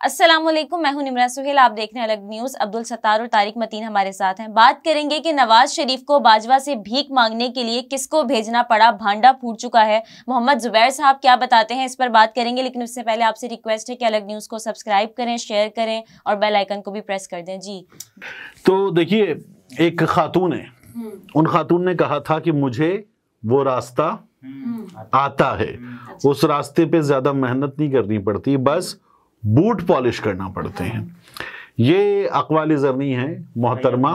अस्सलामुअलैकुम, मैं हूं निमरा सुहेल। आप देख रहे हैं अलग न्यूज। अब्दुल सत्तार और तारिक मतीन हमारे साथ हैं। बात करेंगे कि नवाज शरीफ को बाजवा से भीख मांगने के लिए किसको भेजना पड़ा, भांडा फूट चुका है। मोहम्मद जुबैर साहब क्या बताते हैं, इस पर बात करेंगे। लेकिन उससे पहले आपसे रिक्वेस्ट है कि अलग न्यूज को सब्सक्राइब करें, शेयर करें और बेल आइकन को भी प्रेस कर दें। जी तो देखिए, एक खातून है, उन खातून ने कहा था कि मुझे वो रास्ता आता है, उस रास्ते पे ज्यादा मेहनत नहीं करनी पड़ती, बस बूट पॉलिश करना पड़ते हैं। ये अक़वाल ज़रनी है मोहतरमा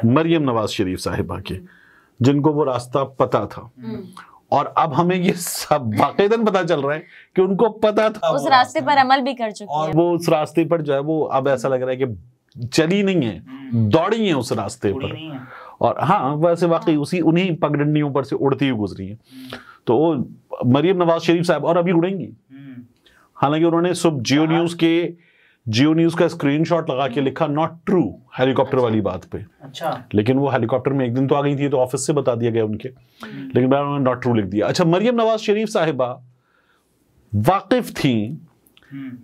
मरियम नवाज शरीफ साहिबा के, जिनको वो रास्ता पता था। और अब हमें ये सब बाकायदन पता चल रहा है कि उनको पता था, उस रास्ते पर अमल भी कर चुकी है। और वो उस रास्ते पर जो है वो अब ऐसा लग रहा है कि चली नहीं है, दौड़ी है उस रास्ते पर। और हाँ, वैसे वाकई उन्हीं पगडंडियों पर से उड़ती हुई गुजरी है। तो वो मरियम नवाज शरीफ साहब और अभी उड़ेंगी। हालांकि उन्होंने सुबह जियो न्यूज का स्क्रीनशॉट लगा के लिखा नॉट ट्रू हेलीकॉप्टर वाली बात पे। अच्छा, लेकिन वो हेलीकॉप्टर में एक दिन तो आ गई थी, तो ऑफिस से बता दिया गया उनके, लेकिन बाद उन्होंने नॉट ट्रू लिख दिया। अच्छा, मरियम नवाज शरीफ साहिबा वाकिफ थी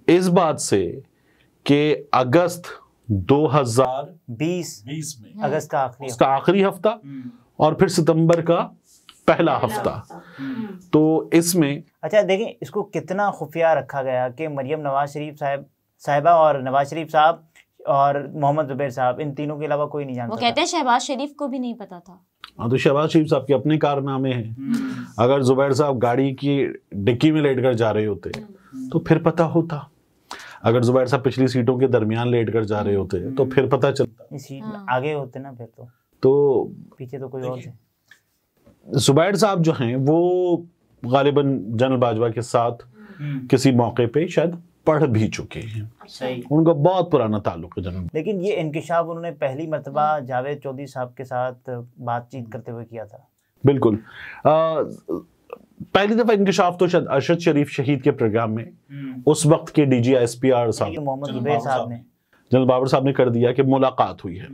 इस बात से कि अगस्त 2020 में अगस्त का आखिरी हफ्ता और फिर सितंबर का पहला हफ्ता, तो इसमें अच्छा देखिए इसको कितना खुफिया रखा गया कि मरियम नवाज शरीफ साहिबा और नवाज शरीफ साहब और मोहम्मद जुबैर साहब, इन तीनों के अलावा कोई नहीं जानता। वो कहते हैं शहबाज शरीफ को भी नहीं पता था। हाँ, तो शहबाज शरीफ साहब के अपने कारनामे हैं। अगर जुबैर साहब गाड़ी की डिक्की में लेट कर जा रहे होते तो फिर पता होता। अगर जुबैर साहब पिछली सीटों के दरमियान लेट कर जा रहे होते तो फिर पता चलता। सीट आगे होते ना, फिर तो पीछे तो कोई और थे। जुबैर साहब जो हैं वो गालिबन जनरल बाजवा के साथ किसी मौके पे शायद पढ़ भी चुके हैं। उनका बहुत पुराना ताल्लुक है जनरल। लेकिन ये इंकिशाफ उन्होंने पहली मर्तबा जावेद चौधरी साहब के साथ बातचीत करते हुए किया था। बिल्कुल, पहली दफा इंकिशाफ तो शायद अरशद शरीफ शहीद के प्रोग्राम में उस वक्त के DGSPR साहब मोहम्मद जुबैर साहब ने, जनरल बाबर साहब ने कर दिया कि मुलाकात हुई है।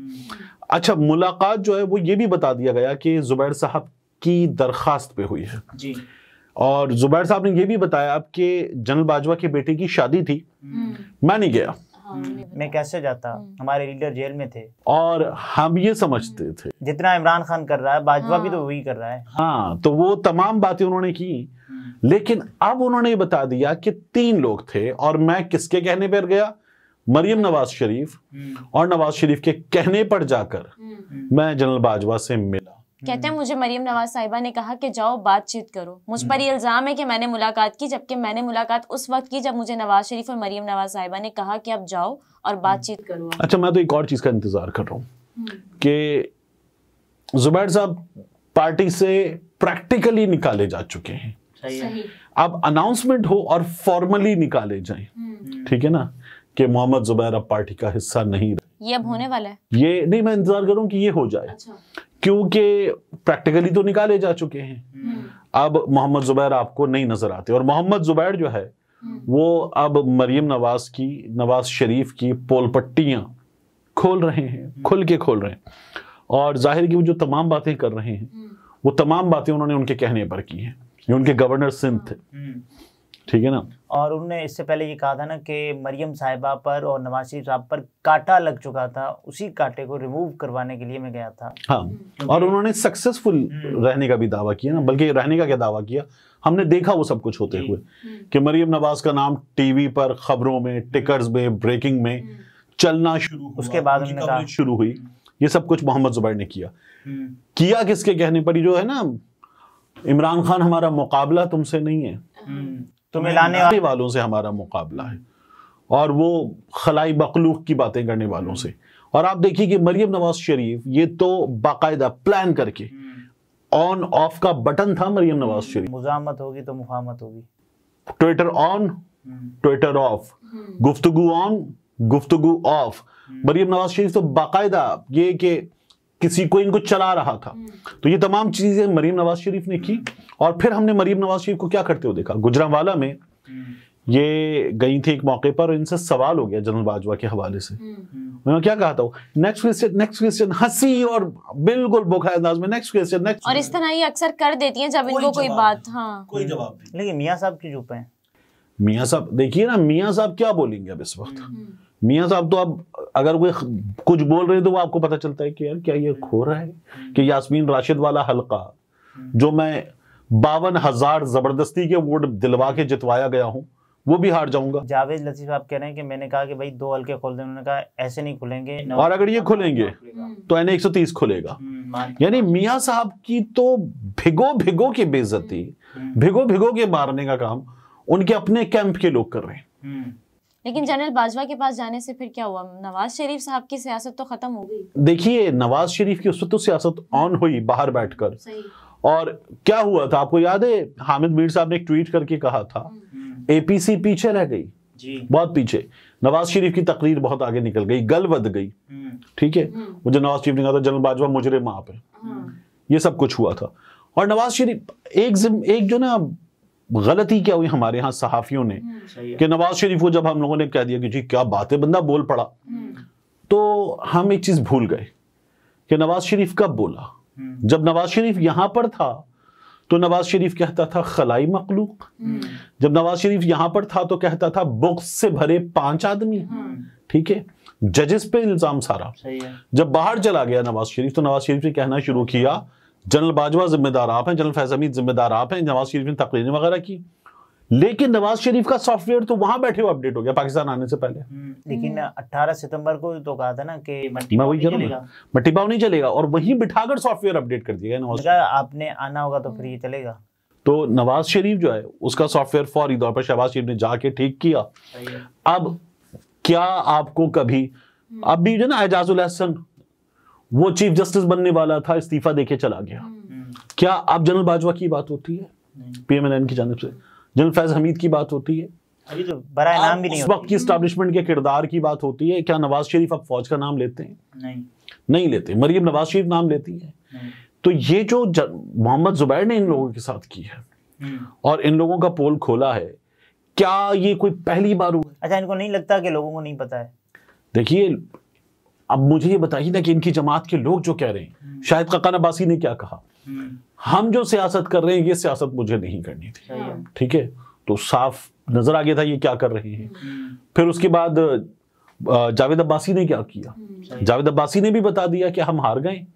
अच्छा, मुलाकात जो है वो ये भी बता दिया गया कि जुबैर साहब की दरखास्त पे हुई है जी। और जुबैर साहब ने ये भी बताया अब कि जनरल बाजवा के बेटे की शादी थी, मैं नहीं गया। मैं कैसे जाता, हमारे लीडर जेल में थे और हम ये समझते थे जितना इमरान खान कर रहा है बाजवा भी तो वही कर रहा है। हाँ, तो वो तमाम बातें उन्होंने की। लेकिन अब उन्होंने ये बता दिया कि 3 लोग थे और मैं किसके कहने पर गया, मरियम नवाज शरीफ, और नवाज शरीफ के कहने पर जाकर मैं जनरल बाजवा से मिला। कहते हैं मुझे मरियम नवाज साहिबा ने कहा कि जाओ बातचीत करो। मुझ पर ये इल्जाम है कि मैंने मुलाकात की, जबकि मैंने मुलाकात उस वक्त की जब मुझे नवाज शरीफ और मरियम नवाज साहिबा ने कहा कि अब जाओ और बातचीत करो। अच्छा, मैं तो एक और चीज का इंतजार कर रहा हूँ कि जुबैर साहब पार्टी से प्रैक्टिकली निकाले जा चुके हैं। सही। अब अनाउंसमेंट हो और फॉर्मली निकाले जाए, ठीक है ना, कि मोहम्मद जुबैर अब पार्टी का हिस्सा नहीं रहे। ये अब होने वाला है? ये नहीं, मैं इंतजार करूं कि ये हो जाए। अच्छा। क्योंकि प्रैक्टिकली तो निकाले जा चुके हैं। अब मोहम्मद जुबैर आपको नहीं नजर आते, और मोहम्मद जुबैर जो है वो अब मरियम नवाज शरीफ की पोल पट्टियां खोल रहे हैं, खुल के खोल रहे हैं। और जाहिर की वो जो तमाम बातें कर रहे हैं वो तमाम बातें उन्होंने उनके कहने पर की हैं। ये उनके गवर्नर सिंध थे, ठीक है ना। और उन्होंने इससे पहले ये कहा था ना कि मरियम साहिबा पर और नवाज शरीफ साहब पर कांटा लग चुका था, उसी कांटे को रिमूव करवाने के लिए मैं गया था। हाँ, और उन्होंने सक्सेसफुल रहने का भी दावा किया ना, बल्कि रहने का क्या दावा किया, हमने देखा वो सब कुछ होते हुए कि मरियम नवाज का नाम टीवी पर, खबरों में, टिकर्स में, ब्रेकिंग में चलना शुरू हुआ, उसके बाद उन्होंने कहा शुरू हुई। ये सब कुछ मोहम्मद जुबैर ने किया किसके कहने पर? जो है ना, इमरान खान हमारा मुकाबला तुमसे नहीं है, तुम्हें लाने वालों से हमारा मुकाबला है, और वो खलाई मखलूक की बातें करने वालों से। और आप देखिए कि मरियम नवाज शरीफ ये तो बाकायदा प्लान करके ऑन ऑफ का बटन था। मरियम नवाज शरीफ मुजामत होगी तो मुफाहमत होगी, ट्विटर ऑन ट्विटर ऑफ, गुफ्तगू ऑन गुफ्तगू ऑफ। मरियम नवाज शरीफ तो बाकायदा ये कि किसी को इनको चला रहा था। तो ये तमाम चीजें मरियम नवाज शरीफ ने की। और फिर हमने मरियम नवाज शरीफ को क्या करते हुए देखा, गुजरांवाला में ये गई थी एक मौके पर, इनसे सवाल हो गया जनरल बाजवा के हवाले से। उन्होंने क्या कहा था, नेक्स्ट क्वेश्चन, हंसी और बिल्कुल बोखा अंदाज में नेक्स्ट क्वेश्चन। और इस तरह ये अक्सर कर देती हैं जब इनको कोई बात, हाँ, कोई जवाब नहीं। लेकिन मियां साहब की चुप हैं। मियाँ साहब देखिए ना, मियाँ साहब क्या बोलेंगे अब इस वक्त। मियाँ साहब तो अब अगर कोई कुछ बोल रहे हैं तो वो आपको पता चलता है कि यार क्या ये खो रहा है कि यास्मीन राशिद वाला हल्का जो मैं 52,000 जबरदस्ती के वोट दिलवा के जितवाया गया हूं वो भी हार जाऊंगा। जावेद लतीफ साहब कह रहे हैं कि मैंने कहा कि भाई 2 हल्के खोल दें, उन्होंने कहा ऐसे नहीं खुलेंगे, और अगर ये खुलेंगे तो एन 130 खुलेगा। यानी मियाँ साहब की तो भिगो भिगो के बेइज्जती, भिगो भिगो के मारने का काम उनके अपने कैंप के लोग कर रहे हैं। लेकिन जनरल बाजवा के पास जाने से फिर क्या हुआ? नवाज शरीफ साहब की सियासत तो खत्म हो गई। देखिए नवाज शरीफ की उस वक्त तो सियासत ऑन हुई बाहर बैठकर, सही। और क्या हुआ था आपको याद है? हामिद मीर साहब ने एक ट्वीट करके कहा था एपीसी पीछे रह गई जी, बहुत पीछे, नवाज शरीफ की तकरीर बहुत आगे निकल गई, गल बद गई। ठीक है, मुझे नवाज शरीफ ने कहा था जनरल बाजवा मुजरिम आप है, ये सब कुछ हुआ था। और नवाज शरीफ एक जो ना गलती क्या हुई हमारे यहाँ सहाफियों ने कि नवाज शरीफ को जब हम लोगों ने कह दिया कि जी क्या बात है, बंदा बोल पड़ा, तो हम एक चीज भूल गए कि नवाज शरीफ कब बोला। जब नवाज शरीफ यहां पर था तो नवाज शरीफ कहता था खलाई मखलूक, जब नवाज शरीफ यहां पर था तो कहता था बुग़्ज़ से भरे 5 आदमी। ठीक है, जजेस पे इल्जाम सारा। जब बाहर चला गया नवाज शरीफ तो नवाज शरीफ ने कहना शुरू किया जनरल बाजवा जिम्मेदार आप हैं, जनरल फैज हमीद जिम्मेदार आप हैं। नवाज शरीफ ने तकरीरें वगैरह की, लेकिन नवाज शरीफ का सॉफ्टवेयर तो वहां बैठे हुए अपडेट हो गया पाकिस्तान आने से पहले। लेकिन 18 सितंबर को तो कहा था ना कि मैं वही कह रहा हूं, मट्टी पाव नहीं चलेगा, और वहीं बिठाकर सॉफ्टवेयर अपडेट कर दिया नवाज शरीफ। आपने आना होगा तो फिर ये चलेगा। तो नवाज शरीफ जो है उसका सॉफ्टवेयर फौरी तौर पर शहबाज शरीफ ने जाके ठीक किया। अब क्या आपको कभी अब भी जो ना एजाजुल हसन वो चीफ जस्टिस बनने वाला था, इस्तीफा देके चला गया, क्या अब जनरल बाजवा की बात होती है पीएमएलएन की जानिब से? जनरल फैज हमीद की बात होती है? अभी तो बड़ा नाम भी नहीं उस वक्त की एस्टैब्लिशमेंट के किरदार की बात होती है? क्या नवाज शरीफ अब फौज का नाम लेते हैं? नहीं लेते। मरियम नवाज शरीफ नाम लेती है। तो ये जो मोहम्मद जुबैर ने इन लोगों के साथ की है और इन लोगों का पोल खोला है, क्या ये कोई पहली बार हुआ? अच्छा, इनको नहीं लगता कि लोगों को नहीं पता है? देखिए अब मुझे ये बताइए ना कि इनकी जमात के लोग जो कह रहे हैं, शाहिद खाकान अब्बासी ने क्या कहा, हम जो सियासत कर रहे हैं ये सियासत मुझे नहीं करनी थी। ठीक है, तो साफ नजर आ गया था ये क्या कर रहे हैं। फिर उसके बाद जावेद अब्बासी ने क्या किया? जावेद अब्बासी ने भी बता दिया कि हम हार गए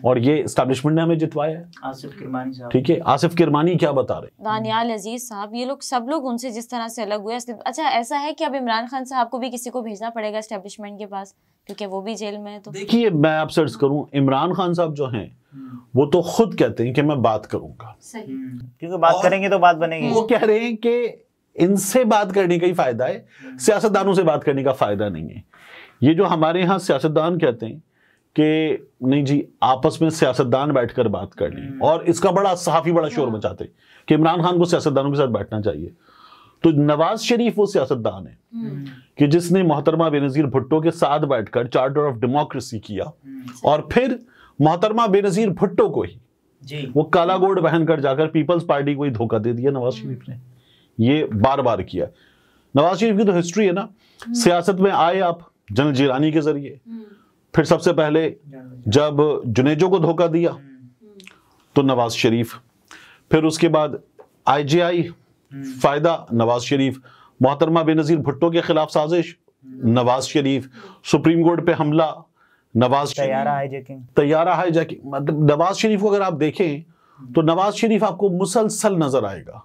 और ये एस्टैब्लिशमेंट ने हमें जितवाया है। आसिफ किरमानी साहब, ठीक है, आसिफ किरमानी क्या बता रहे हैं? दानियाल अजीज साहब, ये लोग सब लोग उनसे जिस तरह से अलग हुए। अच्छा, ऐसा है कि अब इमरान खान साहब को भी किसी को भेजना पड़ेगा एस्टैब्लिशमेंट के पास, क्योंकि वो भी जेल में है। तो देखिए मैं आप सर्च करूं, इमरान खान साहब जो हैं वो तो खुद कहते हैं कि मैं बात करूंगा, क्योंकि बात करेंगे तो बात बनेगी। वो कह रहे हैं कि इनसे बात करने का ही फायदा है, सियासतदानों से बात करने का फायदा नहीं है। ये जो हमारे यहाँ सियासतदान कहते हैं कि नहीं जी आपस में सियासतदान बैठकर बात कर लें, और इसका बड़ा सहाफी बड़ा शोर मचाते हैं कि इमरान खान को सियासतदानों के साथ बैठना चाहिए। तो नवाज शरीफ वो सियासतदान है कि जिसने मोहतरमा बेनजीर भुट्टो के साथ बैठकर चार्टर ऑफ डेमोक्रेसी किया, और फिर मोहतरमा बेनजीर भुट्टो को ही वो काला गोड पहनकर जाकर पीपल्स पार्टी को ही धोखा दे दिया नवाज शरीफ ने। ये बार बार किया। नवाज शरीफ की तो हिस्ट्री है ना, सियासत में आए आप जनरल जिलानी के जरिए, फिर सबसे पहले जब जुनेजो को धोखा दिया तो नवाज शरीफ, फिर उसके बाद आईजीआई फायदा नवाज शरीफ, मोहतरमा बेनजीर भुट्टो के खिलाफ साजिश नवाज शरीफ, सुप्रीम कोर्ट पे हमला नवाज शरीफ, तैयारा हाईजैकिंग। मतलब नवाज शरीफ को अगर आप देखें तो नवाज शरीफ आपको मुसलसल नजर आएगा।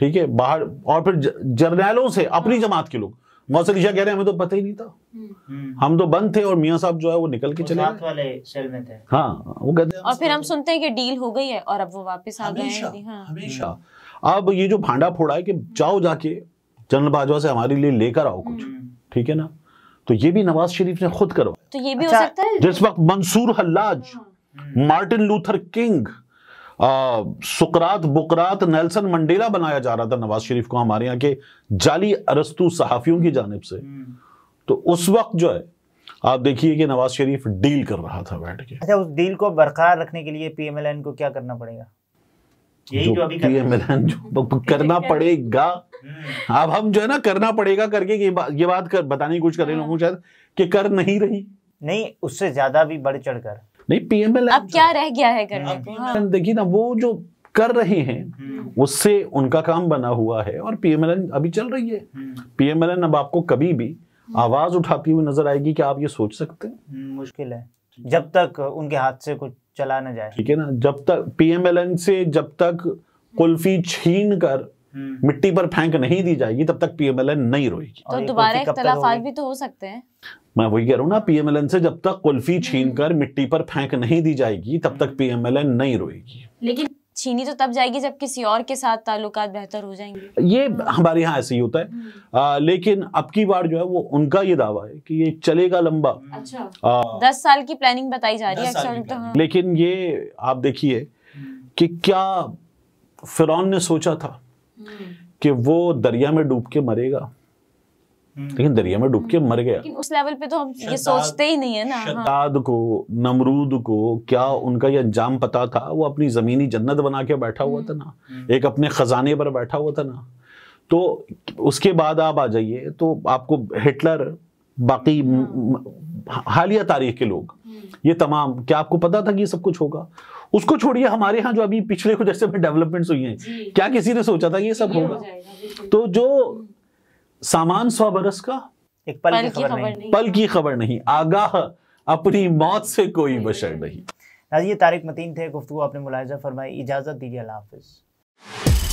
ठीक है, बाहर, और फिर जर्नैलों से अपनी जमात के लोग, मौसम ईशा कह रहे हैं हमें तो पता ही नहीं था, हम तो बंद थे और मियां साहब जो है वो निकल के चले गए वाले सेल में थे। हाँ, वो कहते हैं, और फिर हम सुनते हैं कि डील हो गई है और अब वो वापस आ गए हैं। हमेशा अब ये जो भांडा फोड़ा है कि जाओ जाके जनरल बाजवा से हमारे लिए लेकर आओ कुछ, ठीक है ना, तो ये भी नवाज शरीफ ने खुद करवाया। तो ये भी हो सकता है जिस वक्त Mansoor Hallaj, Martin Luther king, सुकरात, बुकरात, नेल्सन मंडेला बनाया जा रहा था नवाज शरीफ को हमारे यहाँ के जाली अरस्तू सहाफियों की जानिब से, तो उस वक्त जो है आप देखिए कि नवाज शरीफ डील कर रहा था बैठ के। अच्छा, उस डील को बरकरार रखने के लिए पीएमएलएन को क्या करना पड़ेगा? यही जो अभी पीएमएलएन जो करना पड़ेगा, अब हम जो है ना करना पड़ेगा करके ये बात बताने की कोशिश कर रहे हैं लोगों शायद कि कर नहीं रही, नहीं उससे ज्यादा भी बढ़ चढ़कर नहीं। पीएमएलएन अब क्या रह गया है करने को? देखिए ना, वो जो कर रहे हैं उससे उनका काम बना हुआ है और पीएमएलएन अभी चल रही है। पीएमएलएन अब आपको कभी भी आवाज उठाती हुई नजर आएगी कि आप ये सोच सकते हैं? मुश्किल है, जब तक उनके हाथ से कुछ चला ना जाए। ठीक है ना, जब तक पीएमएलएन से जब तक कुल्फी छीन कर मिट्टी पर फेंक नहीं दी जाएगी तब तक पीएमएलएन नहीं रोएगी। तो दोबारा इख्तलाफात भी तो हो सकते हैं। मैं वही कह रहा हूँ ना, पीएमएलएन से जब तक कुल्फी छीन कर मिट्टी पर फेंक नहीं दी जाएगी तब तक पीएमएलएन नहीं रोएगी। लेकिन छीनी तो तब जाएगी जब किसी और के साथ ताल्लुकात बेहतर हो जाएंगे। ये हमारे यहाँ ऐसे ही होता है। लेकिन अब की बार जो है वो उनका ये दावा है कि ये चलेगा लंबा। अच्छा, 10 साल की प्लानिंग बताई जा रही है अक्सर तो। हाँ। लेकिन ये आप देखिए कि क्या फिरौन ने सोचा था कि वो दरिया में डूब के मरेगा, लेकिन दरिया में डूब के मर गया। लेकिन उस लेवल पे तो हम ये सोचते ही नहीं है ना। शद्दाद को, नमरूद को क्या उनका ये अंजाम पता था? वो अपनी जमीनी जन्नत बना के बैठा हुआ था ना, एक अपने खजाने पर बैठा हुआ था ना। तो उसके बाद आप आ जाइए तो आपको हिटलर, बाकी हालिया तारीख के लोग, ये तमाम, क्या आपको पता था कि ये सब कुछ होगा? उसको छोड़िए, हमारे यहाँ जो अभी पिछले कुछ ऐसे डेवलपमेंट्स हुई हैं, क्या किसी ने सोचा था कि ये सब होगा? तो जो सामान 100 बरस का, एक पल की खबर नहीं, पल की खबर नहीं, आगाह अपनी मौत से कोई बशर नहीं। ये तारिक मतीन थे, गुफ्तगू आपने मुलाहिजा फरमाई। इजाजत दीजिए, अल्लाह हाफिज।